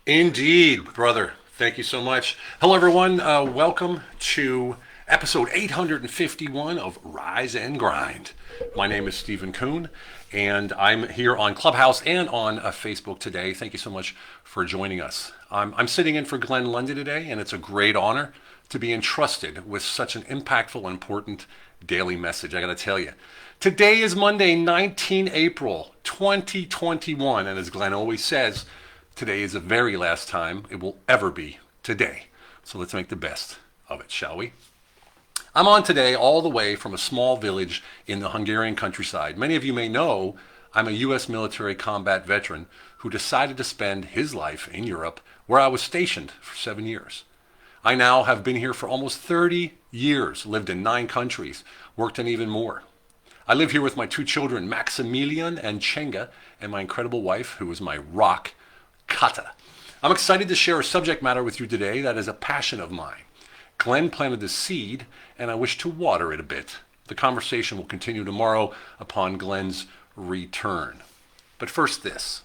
Indeed, brother. Thank you so much. Hello, everyone. Welcome to episode 851 of Rise and Grind. My name is Stephen Kuhn, and I'm here on Clubhouse and on Facebook today. Thank you so much for joining us. I'm sitting in for Glenn Lundy today, and it's a great honor to be entrusted with such an impactful and important daily message. I got to tell you. Today is Monday, 19 April 2021, and as Glenn always says, today is the very last time it will ever be today. So let's make the best of it, shall we? I'm on today all the way from a small village in the Hungarian countryside. Many of you may know I'm a U.S. military combat veteran who decided to spend his life in Europe, where I was stationed for 7 years. I now have been here for almost 30 years, lived in 9 countries, worked in even more. I live here with my 2 children, Maximilian and Chenga, and my incredible wife, who is my rock, Kata. I'm excited to share a subject matter with you today that is a passion of mine. Glenn planted the seed, and I wish to water it a bit. The conversation will continue tomorrow upon Glenn's return. But first this.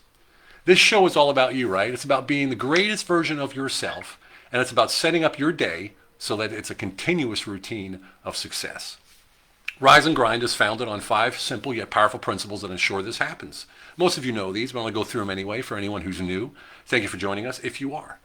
This show is all about you, right? It's about being the greatest version of yourself, and it's about setting up your day so that it's a continuous routine of success. Rise and Grind is founded on 5 simple yet powerful principles that ensure this happens. Most of you know these, but I'm going to go through them anyway for anyone who's new. Thank you for joining us if you are.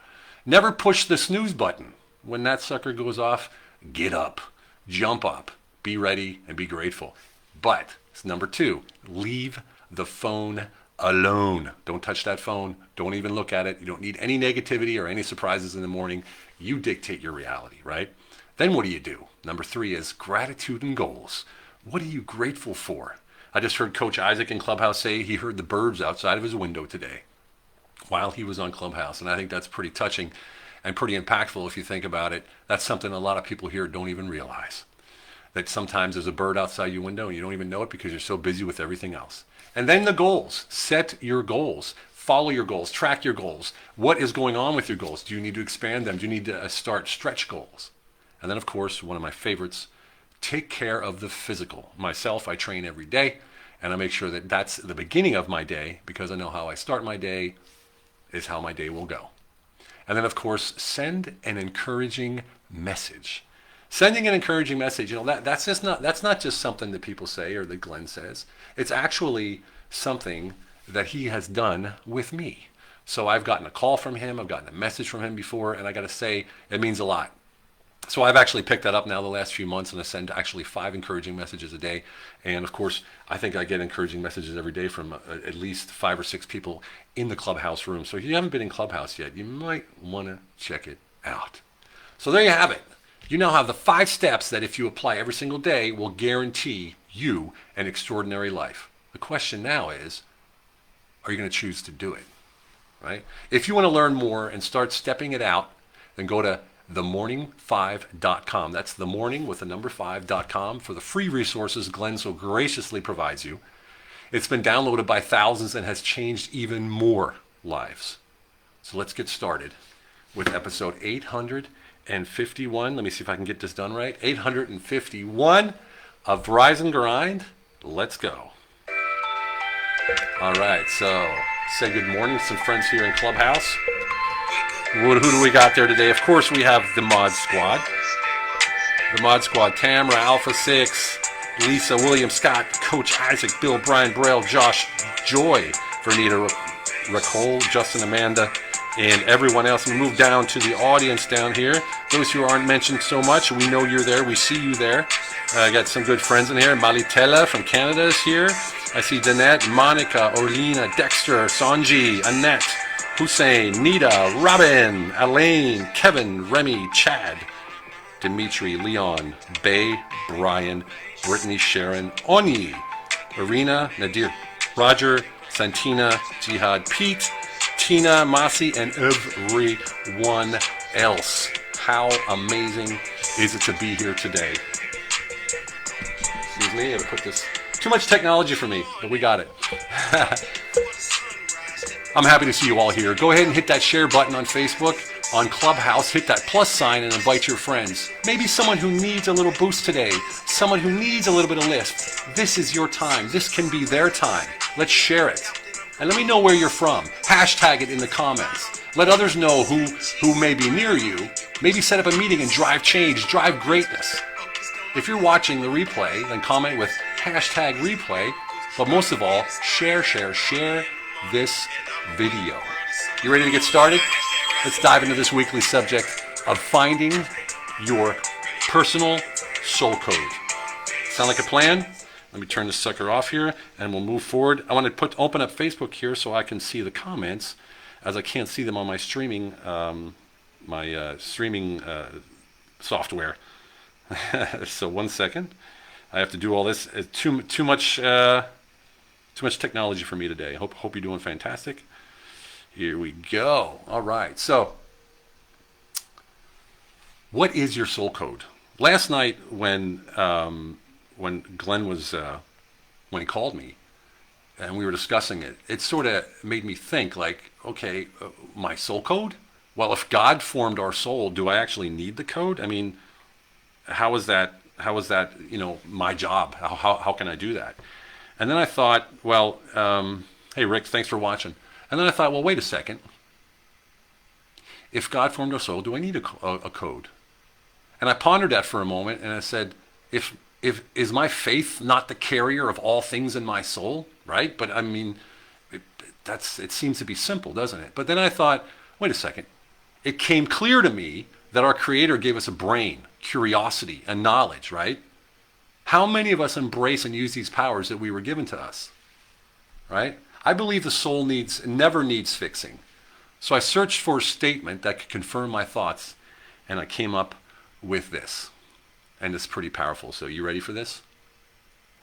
Never push the snooze button. When that sucker goes off, get up, jump up, be ready, and be grateful. But, number 2, leave the phone alone. Don't touch that phone. Don't even look at it. You don't need any negativity or any surprises in the morning. You dictate your reality, right? Then what do? Number 3 is gratitude and goals. What are you grateful for? I just heard Coach Isaac in Clubhouse say he heard the birds outside of his window today while he was on Clubhouse. And I think that's pretty touching and pretty impactful if you think about it. That's something a lot of people here don't even realize. That sometimes there's a bird outside your window and you don't even know it because you're so busy with everything else. And then the goals. Set your goals. Follow your goals. Track your goals. What is going on with your goals? Do you need to expand them? Do you need to start stretch goals? And then, of course, one of my favorites, take care of the physical. Myself, I train every day, and I make sure that that's the beginning of my day because I know how I start my day is how my day will go. And then, of course, send an encouraging message. Sending an encouraging message, that's not just something that people say or that Glenn says. It's actually something that he has done with me. So I've gotten a call from him, I've gotten a message from him before, and I got to say, it means a lot. So I've actually picked that up now the last few months, and I send actually 5 encouraging messages a day. And of course, I think I get encouraging messages every day from at least 5 or 6 people in the Clubhouse room. So if you haven't been in Clubhouse yet, you might want to check it out. So there you have it. You now have the 5 steps that if you apply every single day will guarantee you an extraordinary life. The question now is, are you going to choose to do it? Right? If you want to learn more and start stepping it out, then go to themorning5.com. That's themorning with the number 5.com for the free resources Glenn so graciously provides you. It's been downloaded by thousands and has changed even more lives. So let's get started with episode 851. Let me see if I can get this done right. 851 of Rise and Grind. Let's go. All right, so say good morning to some friends here in Clubhouse. Who do we got there today? Of course, we have the Mod Squad. The Mod Squad, Tamara, Alpha 6, Lisa, William, Scott, Coach Isaac, Bill, Brian, Braille, Josh, Joy, Vernita, Racole, Justin, Amanda, and everyone else. We move down to the audience down here. Those who aren't mentioned so much, we know you're there. We see you there. I got some good friends in here. Malitella from Canada is here. I see Danette, Monica, Orlina, Dexter, Sanji, Annette, Hussein, Nita, Robin, Elaine, Kevin, Remy, Chad, Dimitri, Leon, Bay, Brian, Brittany, Sharon, Onyi, Irina, Nadir, Roger, Santina, Jihad, Pete, Tina, Masi, and everyone else. How amazing is it to be here today? Excuse me, I put this. Too much technology for me, but we got it. I'm happy to see you all here. Go ahead and hit that share button on Facebook, on Clubhouse. Hit that plus sign and invite your friends. Maybe someone who needs a little boost today. Someone who needs a little bit of lift. This is your time. This can be their time. Let's share it. And let me know where you're from. Hashtag it in the comments. Let others know who may be near you. Maybe set up a meeting and drive change, drive greatness. If you're watching the replay, then comment with hashtag replay. But most of all, share this video. You ready to get started? Let's dive into this weekly subject of finding your personal soul code. Sound like a plan? Let me turn this sucker off here and we'll move forward. I want to open up Facebook here so I can see the comments, as I can't see them on my streaming software. So 1 second. I have to do all this. Too much technology for me today. Hope you're doing fantastic. Here we go. All right. So, what is your soul code? Last night when Glenn was when he called me and we were discussing it, it sort of made me think like, okay, my soul code? Well, if God formed our soul, do I actually need the code? I mean, how is that, my job? How can I do that? And then I thought, well, hey, Rick, thanks for watching. And then I thought, well, wait a second. If God formed our soul, do I need a code? And I pondered that for a moment, and I said, if is my faith not the carrier of all things in my soul, right? But I mean, it seems to be simple, doesn't it? But then I thought, wait a second. It came clear to me that our Creator gave us a brain, curiosity, and knowledge, right? How many of us embrace and use these powers that we were given to us, right? I believe the soul never needs fixing. So I searched for a statement that could confirm my thoughts, and I came up with this. And it's pretty powerful. So you ready for this?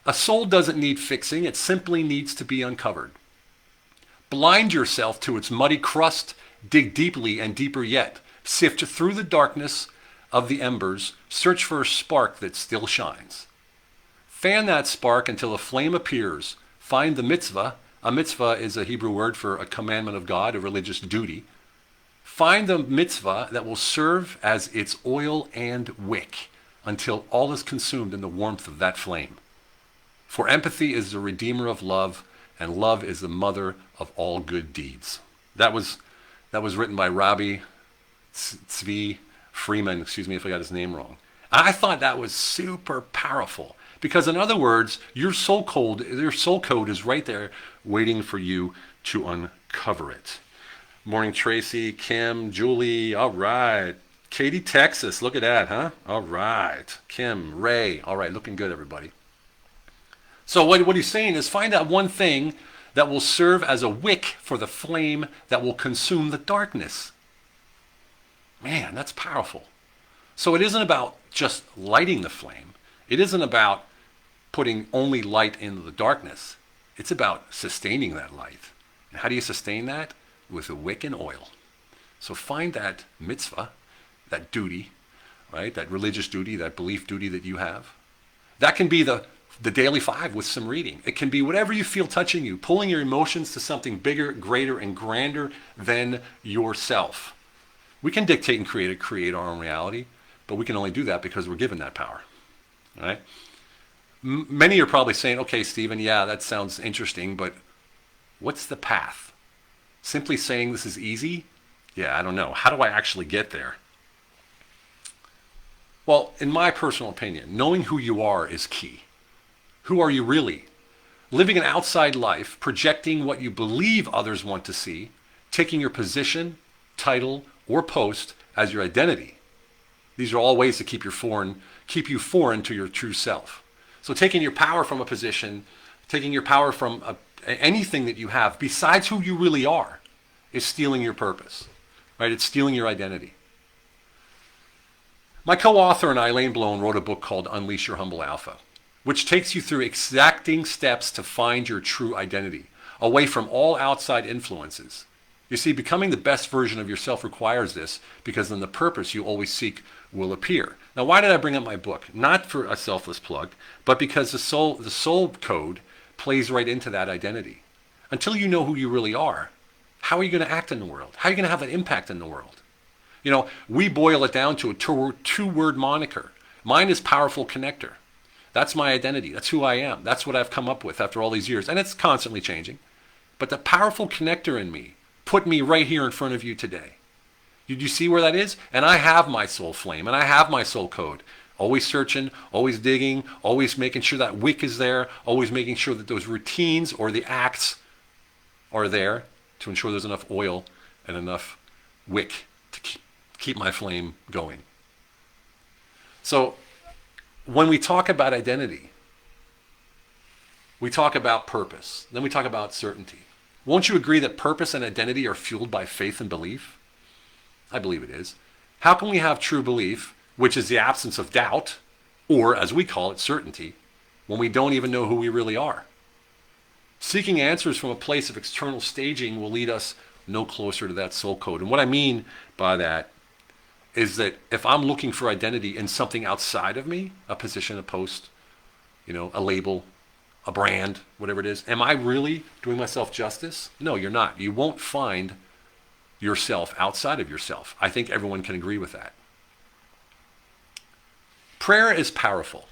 A soul doesn't need fixing. It simply needs to be uncovered. Blind yourself to its muddy crust. Dig deeply and deeper yet. Sift through the darkness of the embers. Search for a spark that still shines. Fan that spark until a flame appears. Find the mitzvah. A mitzvah is a Hebrew word for a commandment of God, a religious duty. Find the mitzvah that will serve as its oil and wick until all is consumed in the warmth of that flame. For empathy is the redeemer of love, and love is the mother of all good deeds. That was written by Rabbi Tzvi Freeman, excuse me if I got his name wrong. I thought that was super powerful because, in other words, your soul code is right there waiting for you to uncover it. Morning, Tracy, Kim, Julie, all right. Katie, Texas, look at that, huh? All right. Kim, Ray, all right, looking good, everybody. So what he's saying is find out one thing that will serve as a wick for the flame that will consume the darkness. Man, that's powerful. So it isn't about just lighting the flame. It isn't about putting only light into the darkness. It's about sustaining that light. And how do you sustain that? With a wick and oil. So find that mitzvah, that duty, right? That religious duty, that belief duty that you have. That can be the daily 5 with some reading. It can be whatever you feel touching you, pulling your emotions to something bigger, greater, and grander than yourself. We can dictate and create our own reality, but we can only do that because we're given that power, all right? Many are probably saying, okay, Stephen, yeah, that sounds interesting, but what's the path? Simply saying this is easy? Yeah, I don't know. How do I actually get there? Well, in my personal opinion, knowing who you are is key. Who are you really? Living an outside life, projecting what you believe others want to see, taking your position, title, or post as your identity. These are all ways to keep you foreign to your true self. So taking your power from a position, taking your power from anything that you have besides who you really are is stealing your purpose, right? It's stealing your identity. My co-author and Eileen Blown wrote a book called Unleash Your Humble Alpha, which takes you through exacting steps to find your true identity, away from all outside influences. You see, becoming the best version of yourself requires this, because then the purpose you always seek will appear. Now, why did I bring up my book? Not for a selfless plug, but because the soul code plays right into that identity. Until you know who you really are, how are you going to act in the world? How are you going to have an impact in the world? You know, we boil it down to a two-word moniker. Mine is powerful connector. That's my identity. That's who I am. That's what I've come up with after all these years. And it's constantly changing. But the powerful connector in me put me right here in front of you today. Did you see where that is? And I have my soul flame, and I have my soul code. Always searching, always digging, always making sure that wick is there, always making sure that those routines or the acts are there to ensure there's enough oil and enough wick to keep my flame going. So when we talk about identity, we talk about purpose, then we talk about certainty. Won't you agree that purpose and identity are fueled by faith and belief? I believe it is. How can we have true belief, which is the absence of doubt, or as we call it, certainty, when we don't even know who we really are? Seeking answers from a place of external staging will lead us no closer to that soul code. And what I mean by that is that if I'm looking for identity in something outside of me, a position, a post, a label, a brand, whatever it is, am I really doing myself justice? No, you're not. You won't find yourself outside of yourself. I think everyone can agree with that. Prayer is powerful,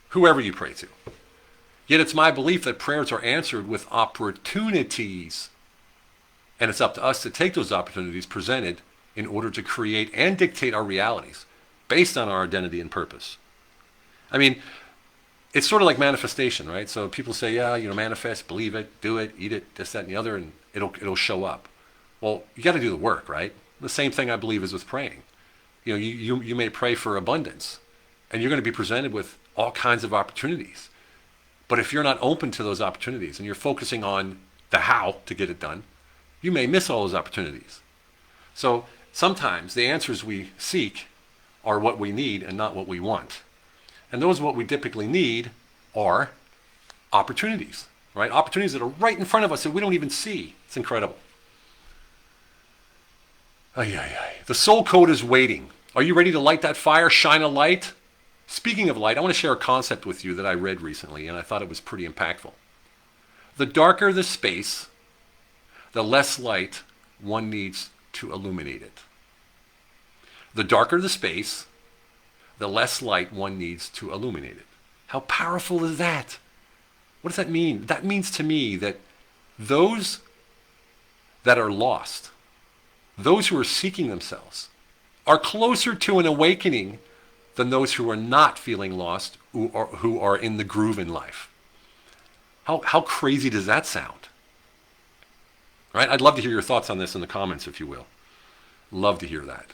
whoever you pray to. Yet it's my belief that prayers are answered with opportunities. And it's up to us to take those opportunities presented in order to create and dictate our realities based on our identity and purpose. I mean, it's sort of like manifestation, right? So people say, yeah, manifest, believe it, do it, eat it, this, that, and the other, and it'll show up. Well, you got to do the work, right? The same thing I believe is with praying. You may pray for abundance, and you're going to be presented with all kinds of opportunities. But if you're not open to those opportunities and you're focusing on the how to get it done, you may miss all those opportunities. So sometimes the answers we seek are what we need and not what we want. And those what we typically need are opportunities, right? Opportunities that are right in front of us that we don't even see. It's incredible. The soul code is waiting. Are you ready to light that fire, shine a light? Speaking of light, I want to share a concept with you that I read recently, and I thought it was pretty impactful. The darker the space, the less light one needs to illuminate it. The darker the space, the less light one needs to illuminate it. How powerful is that? What does that mean? That means to me that those that are lost, those who are seeking themselves, are closer to an awakening than those who are not feeling lost, who are in the groove in life. How crazy does that sound? Right? I'd love to hear your thoughts on this in the comments, if you will. Love to hear that.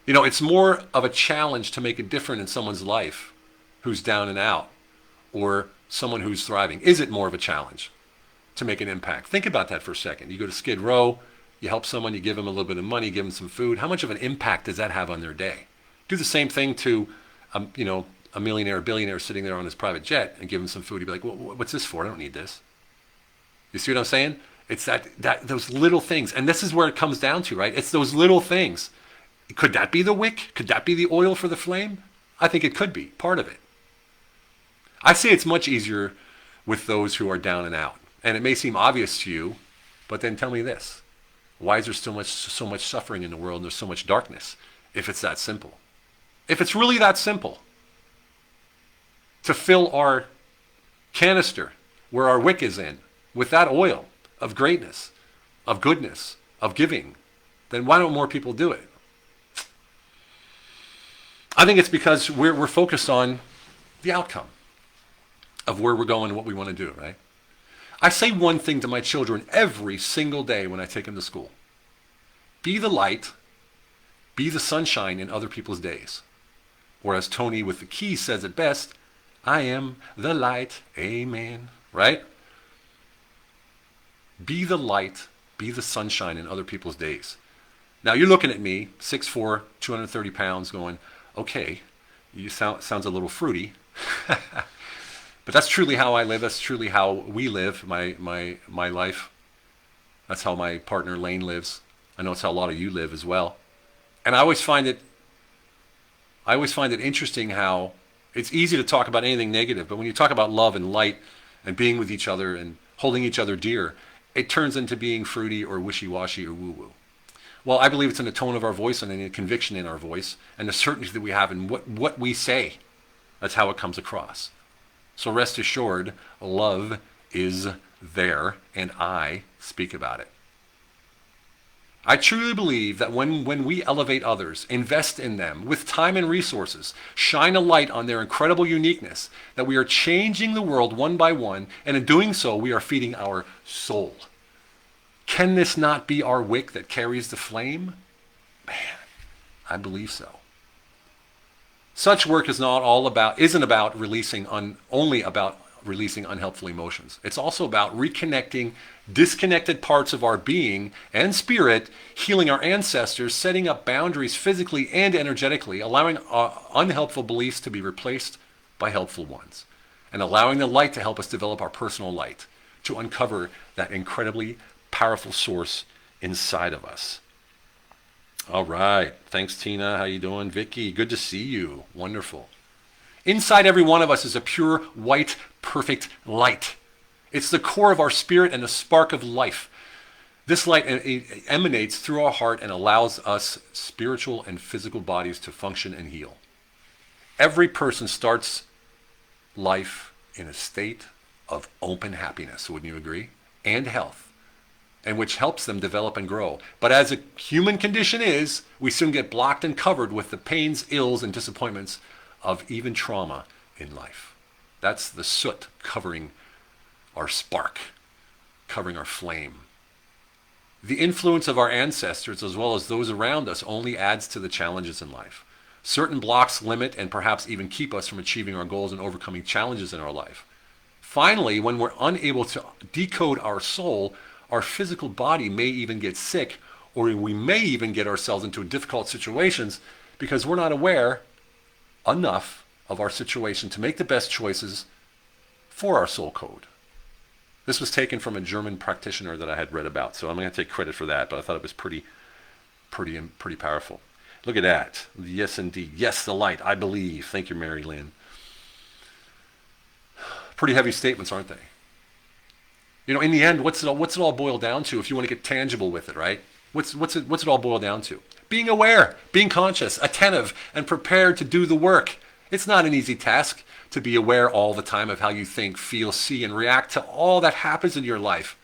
It's more of a challenge to make a difference in someone's life who's down and out, or someone who's thriving. Is it more of a challenge to make an impact? Think about that for a second. You go to Skid Row, you help someone, you give them a little bit of money, give them some food. How much of an impact does that have on their day? Do the same thing to, a millionaire or billionaire sitting there on his private jet and give him some food. You'd be like, well, what's this for? I don't need this. You see what I'm saying? It's that those little things. And this is where it comes down to, right? It's those little things. Could that be the wick? Could that be the oil for the flame? I think it could be part of it. I say it's much easier with those who are down and out. And it may seem obvious to you, but then tell me this. Why is there so much suffering in the world and there's so much darkness if it's that simple? If it's really that simple to fill our canister where our wick is in with that oil of greatness, of goodness, of giving, then why don't more people do it? I think it's because we're focused on the outcome of where we're going and what we want to do, right? I say one thing to my children every single day when I take them to school. Be the light, be the sunshine in other people's days. Or as Tony with the keys says it best, I am the light, amen, right? Be the light, be the sunshine in other people's days. Now you're looking at me, 6'4", 230 pounds, going, okay, you sounds a little fruity. But that's truly how I live. That's truly how we live, my life. That's how my partner Lane lives. I know it's how a lot of you live as well. And I always find it interesting how it's easy to talk about anything negative, but when you talk about love and light and being with each other and holding each other dear, it turns into being fruity or wishy-washy or woo-woo. Well, I believe it's in the tone of our voice and in the conviction in our voice and the certainty that we have in what we say. That's how it comes across. So rest assured, love is there, and I speak about it. I truly believe that when we elevate others, invest in them with time and resources, shine a light on their incredible uniqueness, that we are changing the world one by one, and in doing so, we are feeding our soul. Can this not be our wick that carries the flame? Man, I believe so. Such work isn't about only about releasing unhelpful emotions. It's also about reconnecting disconnected parts of our being and spirit, healing our ancestors, setting up boundaries physically and energetically, allowing unhelpful beliefs to be replaced by helpful ones, and allowing the light to help us develop our personal light, to uncover that incredibly powerful source inside of us. All right. Thanks, Tina. How you doing? Vicky, good to see you. Wonderful. Inside every one of us is a pure, white, perfect light. It's the core of our spirit and the spark of life. This light emanates through our heart and allows us spiritual and physical bodies to function and heal. Every person starts life in a state of open happiness, wouldn't you agree? And health, and which helps them develop and grow. But as a human condition is, we soon get blocked and covered with the pains, ills, and disappointments of even trauma in life. That's the soot covering our spark, covering our flame. The influence of our ancestors, as well as those around us, only adds to the challenges in life. Certain blocks limit and perhaps even keep us from achieving our goals and overcoming challenges in our life. Finally, when we're unable to decode our soul, our physical body may even get sick, or we may even get ourselves into difficult situations because we're not aware enough of our situation to make the best choices for our soul code. This was taken from a German practitioner that I had read about, so I'm going to take credit for that, but I thought it was pretty powerful. Look at that. Yes, indeed. Yes, the light, I believe. Thank you, Mary Lynn. Pretty heavy statements, aren't they? You know, in the end, what's it all boiled down to if you want to get tangible with it, right? What's it all boiled down to? Being aware, being conscious, attentive, and prepared to do the work. It's not an easy task to be aware all the time of how you think, feel, see, and react to all that happens in your life.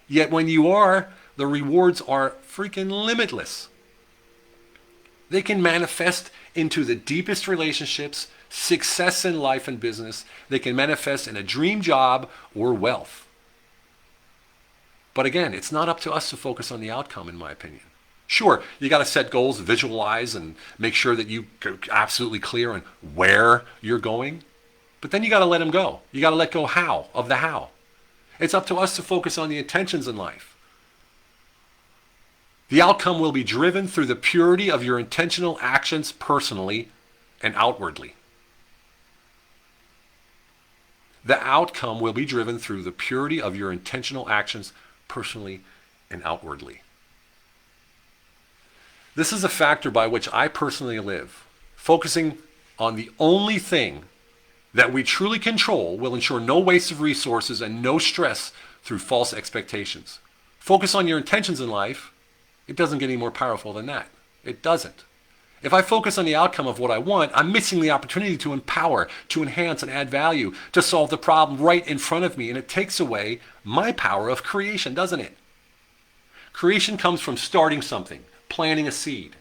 Yet when you are, the rewards are freaking limitless. They can manifest into the deepest relationships, success in life and business. They can manifest in a dream job or wealth. But again, it's not up to us to focus on the outcome, in my opinion. Sure, you got to set goals, visualize, and make sure that you're absolutely clear on where you're going. But then you got to let them go. You got to let go of the how. It's up to us to focus on the intentions in life. The outcome will be driven through the purity of your intentional actions personally and outwardly. The outcome will be driven through the purity of your intentional actions personally and outwardly. This is a factor by which I personally live. Focusing on the only thing that we truly control will ensure no waste of resources and no stress through false expectations. Focus on your intentions in life. It doesn't get any more powerful than that. It doesn't. If I focus on the outcome of what I want, I'm missing the opportunity to empower, to enhance and add value, to solve the problem right in front of me. And it takes away my power of creation, doesn't it? Creation comes from starting something, planting a seed.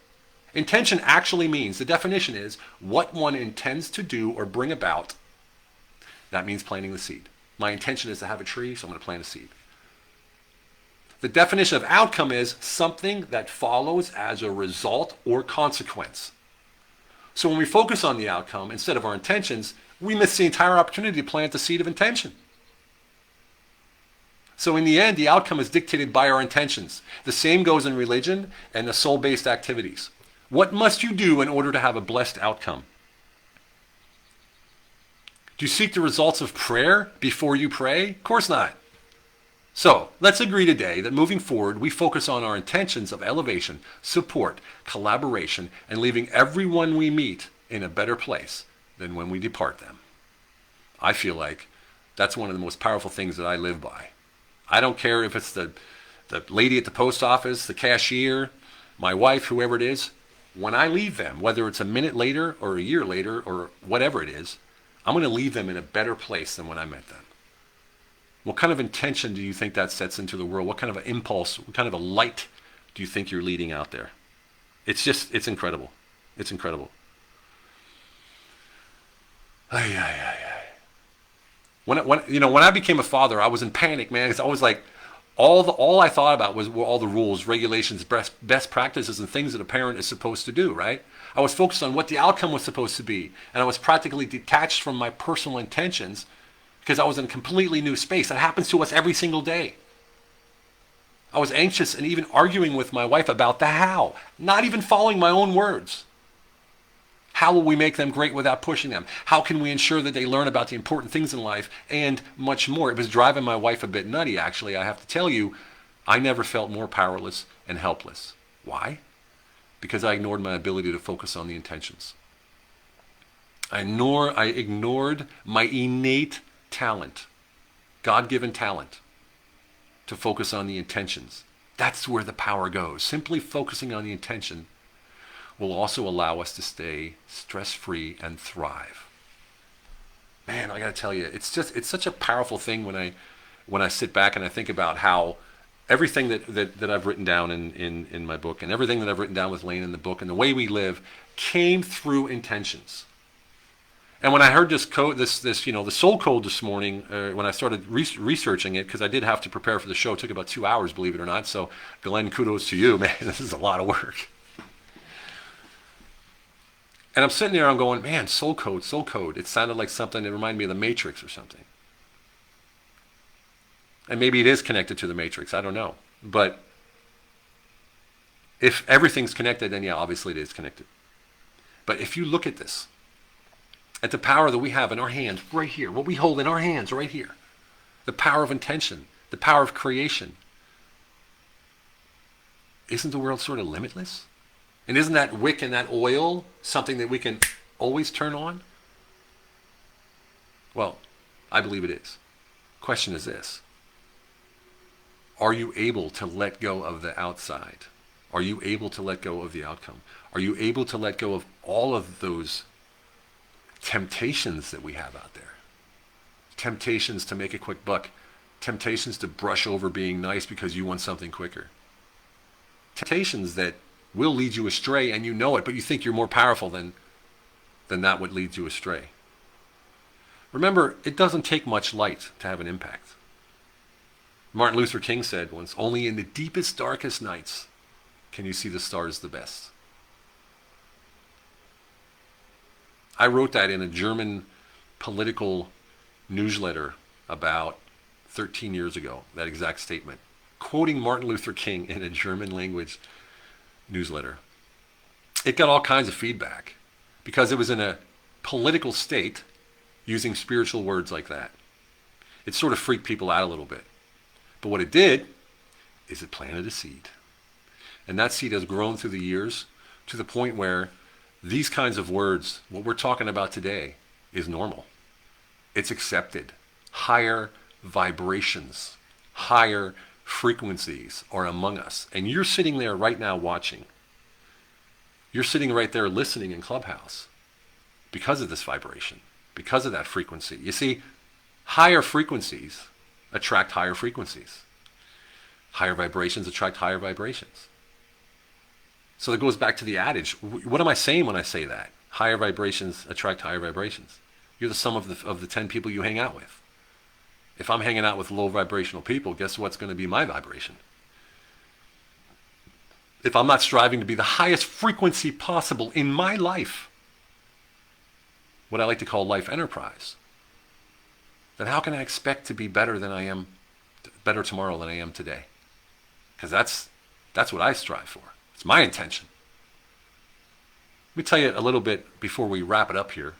Intention actually means, the definition is, what one intends to do or bring about. That means planting the seed. My intention is to have a tree, so I'm going to plant a seed. The definition of outcome is something that follows as a result or consequence. So when we focus on the outcome instead of our intentions, we miss the entire opportunity to plant the seed of intention. So in the end, the outcome is dictated by our intentions. The same goes in religion and the soul-based activities. What must you do in order to have a blessed outcome? Do you seek the results of prayer before you pray? Of course not. So let's agree today that moving forward, we focus on our intentions of elevation, support, collaboration, and leaving everyone we meet in a better place than when we depart them. I feel like that's one of the most powerful things that I live by. I don't care if it's the lady at the post office, the cashier, my wife, whoever it is. When I leave them, whether it's a minute later or a year later or whatever it is, I'm going to leave them in a better place than when I met them. What kind of intention do you think that sets into the world? What kind of an impulse, what kind of a light do you think you're leading out there? It's incredible. It's incredible. Ay, ay, ay, ay. When I became a father, I was in panic, man. Because I was like, all I thought about were all the rules, regulations, best practices, and things that a parent is supposed to do, right? I was focused on what the outcome was supposed to be, and I was practically detached from my personal intentions because I was in a completely new space. That happens to us every single day. I was anxious and even arguing with my wife about the how, not even following my own words. How will we make them great without pushing them? How can we ensure that they learn about the important things in life and much more? It was driving my wife a bit nutty, actually. I have to tell you, I never felt more powerless and helpless. Why? Because I ignored my ability to focus on the intentions. I ignored my innate talent, God-given talent, to focus on the intentions. That's where the power goes. Simply focusing on the intention will also allow us to stay stress-free and thrive. Man, I got to tell you, it's such a powerful thing when I sit back and I think about how everything that I've written down in my book and everything that I've written down with Lane in the book and the way we live came through intentions. And when I heard this code, the soul code this morning, when I started researching it, because I did have to prepare for the show, it took about 2 hours, believe it or not. So, Glenn, kudos to you, man. This is a lot of work. And I'm sitting there, I'm going, man, soul code, soul code. It sounded like something that reminded me of the Matrix or something. And maybe it is connected to the Matrix. I don't know. But if everything's connected, then yeah, obviously it is connected. But if you look at this, at the power that we have in our hands right here, what we hold in our hands right here, the power of intention, the power of creation, isn't the world sort of limitless? And isn't that wick and that oil something that we can always turn on? Well, I believe it is. Question is this: are you able to let go of the outside? Are you able to let go of the outcome? Are you able to let go of all of those temptations that we have out there? Temptations to make a quick buck. Temptations to brush over being nice because you want something quicker. Temptations that will lead you astray and you know it, but you think you're more powerful than that would lead you astray. Remember, it doesn't take much light to have an impact. Martin Luther King said once, only in the deepest, darkest nights can you see the stars the best. I wrote that in a German political newsletter about 13 years ago, that exact statement, quoting Martin Luther King in a German language newsletter. It got all kinds of feedback because it was in a political state using spiritual words like that. It sort of freaked people out a little bit. But what it did is it planted a seed. And that seed has grown through the years to the point where these kinds of words, what we're talking about today, is normal. It's accepted. Higher vibrations, higher frequencies are among us. And you're sitting there right now watching. You're sitting right there listening in Clubhouse because of this vibration, because of that frequency. You see, higher frequencies attract higher frequencies. Higher vibrations attract higher vibrations. So that goes back to the adage. What am I saying when I say that? Higher vibrations attract higher vibrations. You're the sum of the 10 people you hang out with. If I'm hanging out with low vibrational people, guess what's going to be my vibration? If I'm not striving to be the highest frequency possible in my life, what I like to call life enterprise, then how can I expect to be better tomorrow than I am today? Because that's what I strive for. It's my intention. Let me tell you a little bit before we wrap it up here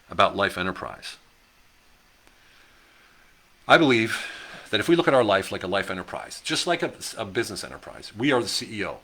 about life enterprise. I believe that if we look at our life like a life enterprise, just like a business enterprise, we are the CEO.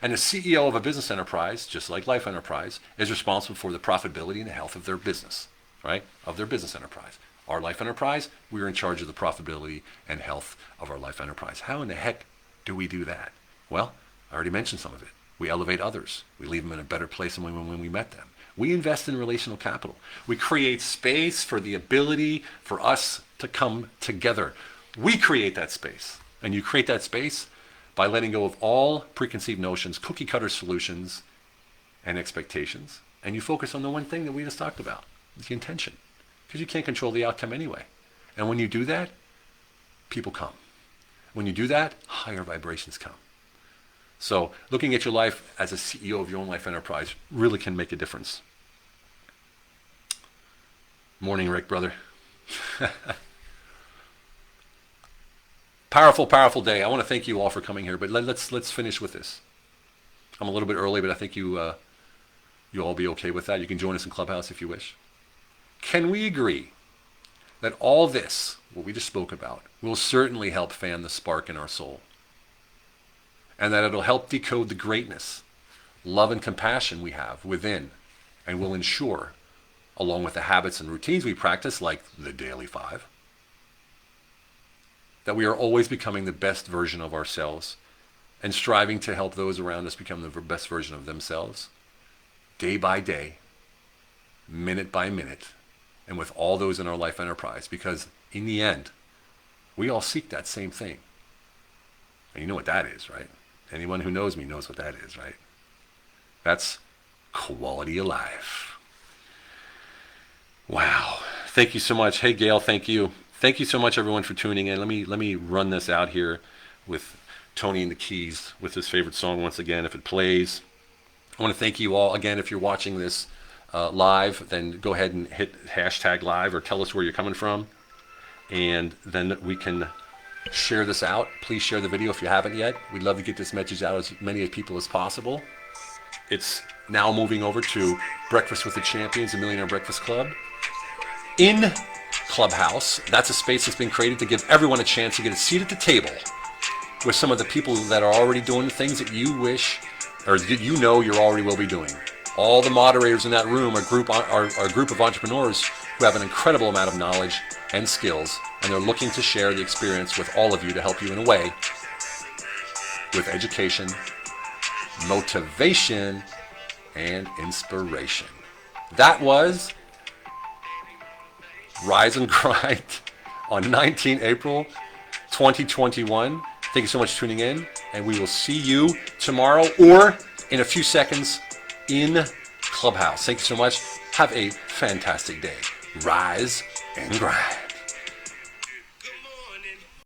And the CEO of a business enterprise, just like life enterprise, is responsible for the profitability and the health of their business, right? Of their business enterprise. Our life enterprise, we're in charge of the profitability and health of our life enterprise. How in the heck do we do that? Well, I already mentioned some of it. We elevate others. We leave them in a better place than when we met them. We invest in relational capital. We create space for the ability for us to come together. We create that space. And you create that space by letting go of all preconceived notions, cookie cutter solutions, and expectations. And you focus on the one thing that we just talked about, the intention. Because you can't control the outcome anyway. And when you do that, people come. When you do that, higher vibrations come. So looking at your life as a CEO of your own life enterprise really can make a difference. Morning, Rick, brother. Powerful, powerful day. I want to thank you all for coming here, but let's finish with this. I'm a little bit early, but I think you'll all be okay with that. You can join us in Clubhouse if you wish. Can we agree that all this, what we just spoke about, will certainly help fan the spark in our soul? And that it'll help decode the greatness, love and compassion we have within, and will ensure, along with the habits and routines we practice, like the Daily 5, that we are always becoming the best version of ourselves and striving to help those around us become the best version of themselves, day by day, minute by minute, and with all those in our life enterprise. Because in the end, we all seek that same thing. And you know what that is, right? Anyone who knows me knows what that is, right? That's quality of life. Wow. Thank you so much. Hey, Gail, thank you. Thank you so much, everyone, for tuning in. Let me run this out here with Tony and the Keys with his favorite song once again, if it plays. I want to thank you all. Again, if you're watching this live, then go ahead and hit hashtag live or tell us where you're coming from. And then we can share this out. Please share the video if you haven't yet. We'd love to get this message out to as many people as possible. It's now moving over to Breakfast with the Champions, the Millionaire Breakfast Club. In Clubhouse, that's a space that's been created to give everyone a chance to get a seat at the table with some of the people that are already doing the things that you wish, or you know you already will be doing. All the moderators in that room are a group of entrepreneurs who have an incredible amount of knowledge and skills, and they're looking to share the experience with all of you to help you in a way with education, motivation, and inspiration. That was Rise and Grind on 19 April 2021. Thank you so much for tuning in, and we will see you tomorrow or in a few seconds in Clubhouse. Thank you so much. Have a fantastic day. Rise and grind.